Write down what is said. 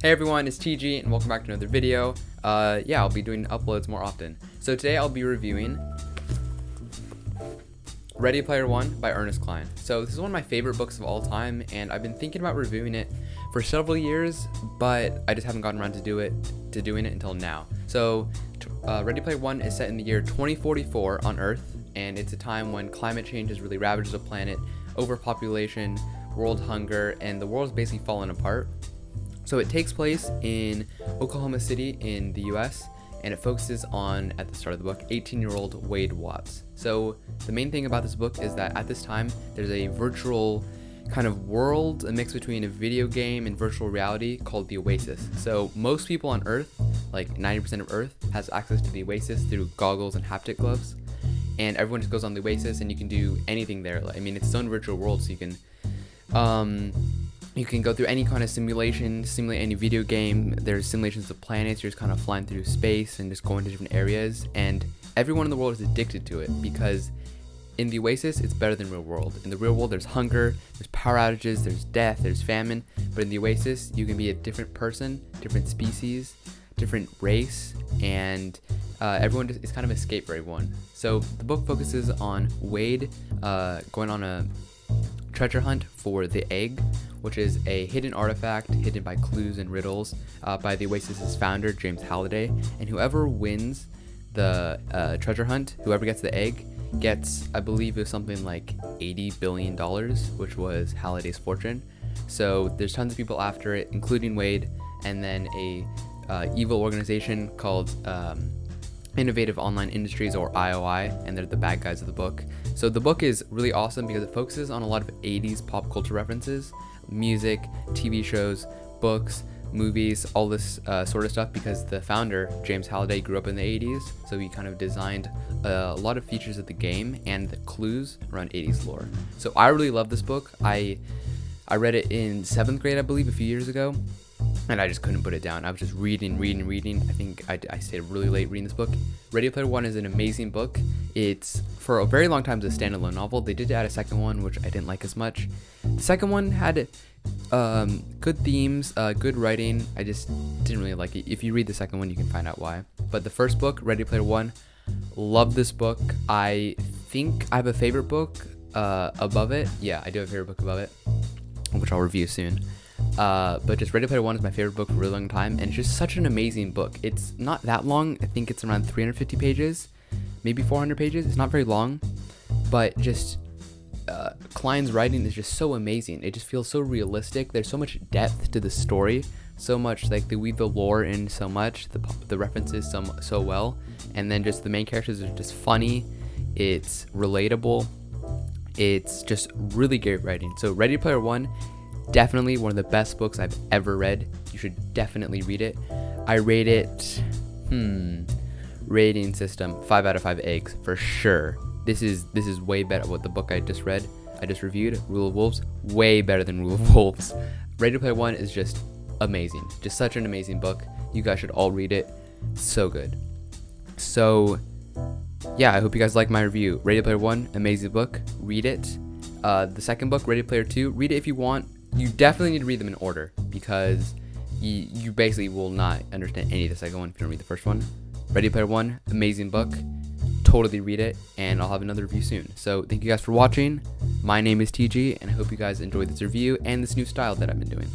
Hey everyone, it's TG and welcome back to another video. I'll be doing uploads more often. So today I'll be reviewing Ready Player One by Ernest Cline. So this is one of my favorite books of all time, and I've been thinking about reviewing it for several years, but I just haven't gotten around to doing it until now. So Ready Player One is set in the year 2044 on Earth, and it's a time when climate change has really ravaged the planet, overpopulation, world hunger, and the world's basically fallen apart. So it takes place in Oklahoma City in the US, and it focuses on, at the start of the book, 18-year-old Wade Watts. So the main thing about this book is that at this time, there's a virtual kind of world, a mix between a video game and virtual reality called the Oasis. So most people on Earth, like 90% of Earth, has access to the Oasis through goggles and haptic gloves. And everyone just goes on the Oasis and you can do anything there. I mean, it's its own virtual world, so you can go through any kind of simulation, simulate any video game. There's simulations of planets. You're just kind of flying through space and just going to different areas. And everyone in the world is addicted to it because in the Oasis, it's better than real world. In the real world, there's hunger, there's power outages, there's death, there's famine. But in the Oasis, you can be a different person, different species, different race, and everyone it's kind of escape for everyone. So the book focuses on Wade going on a treasure hunt for the egg, which is a hidden artifact hidden by clues and riddles by the Oasis's founder, James Halliday. And whoever wins the treasure hunt, whoever gets the egg, gets, I believe it was something like $80 billion, which was Halliday's fortune. So there's tons of people after it, including Wade, and then a evil organization called Innovative Online Industries, or IOI, and they're the bad guys of the book. So the book is really awesome because it focuses on a lot of 80s pop culture references, music, TV shows, books, movies, all this sort of stuff, because the founder, James Halliday, grew up in the 80s, so he kind of designed a lot of features of the game and the clues around 80s lore. So I really love this book. I read it in 7th grade, I believe, a few years ago, and I just couldn't put it down. I was just reading. I think I stayed really late reading this book. Ready Player One is an amazing book. It's, for a very long time, a standalone novel. They did add a second one, which I didn't like as much. The second one had good themes, good writing. I just didn't really like it. If you read the second one, you can find out why. But the first book, Ready Player One, love this book. I think I have a favorite book above it. Yeah, I do have a favorite book above it, which I'll review soon. But just Ready Player One is my favorite book for a really long time, and it's just such an amazing book. It's not that long. I think it's around 350 pages, maybe 400 pages. It's not very long, but just Cline's writing is just so amazing. It just feels so realistic. There's so much depth to the story, so much, like, they weave the lore in so much, the references so well, and then just the main characters are just funny. It's relatable. It's just really great writing. So Ready Player One, definitely one of the best books I've ever read. You should definitely read it. I rate it, rating system, 5 out of 5 eggs for sure. This is way better. What the book I just reviewed, Rule of Wolves, way better than Rule of Wolves. Ready Player One is just amazing. Just such an amazing book. You guys should all read it. So good. So yeah, I hope you guys like my review. Ready Player One, amazing book. Read it. The second book, Ready Player Two, read it if you want. You definitely need to read them in order, because you basically will not understand any of the second one if you don't read the first one. Ready Player One, amazing book. Totally read it, and I'll have another review soon. So thank you guys for watching. My name is TG, and I hope you guys enjoyed this review and this new style that I've been doing.